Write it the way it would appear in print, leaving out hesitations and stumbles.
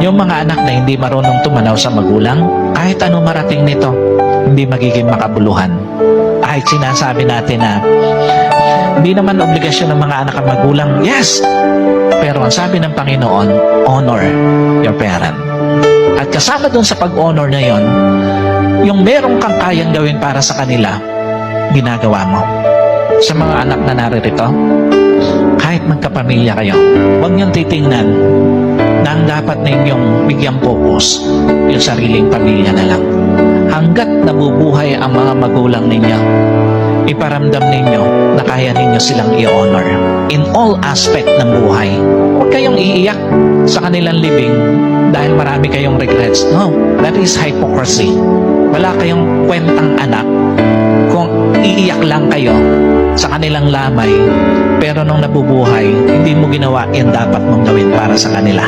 Yung mga anak na hindi marunong tumanaw sa magulang, kahit ano marating nito, hindi magiging makabuluhan. Kahit sinasabi natin na hindi naman obligasyon ng mga anak ang magulang, yes! Pero ang sabi ng Panginoon, honor your parent. At kasama dun sa pag-honor na yon, yung merong kang kayang gawin para sa kanila, ginagawa mo. Sa mga anak na naririto, kahit magkapamilya kayo, huwag niyong titingnan na ang dapat ninyong bigyang focus yung sariling pamilya na lang. Hanggat nabubuhay ang mga magulang ninyo, iparamdam ninyo na kaya ninyo silang i-honor in all aspect ng buhay. Huwag kayong iiyak sa kanilang libing dahil marami kayong regrets. No, that is hypocrisy. Wala kayong kwentang anak kung iiyak lang kayo sa kanilang lamay, pero nung nabubuhay, hindi mo ginawa yung dapat mong gawin para sa kanila.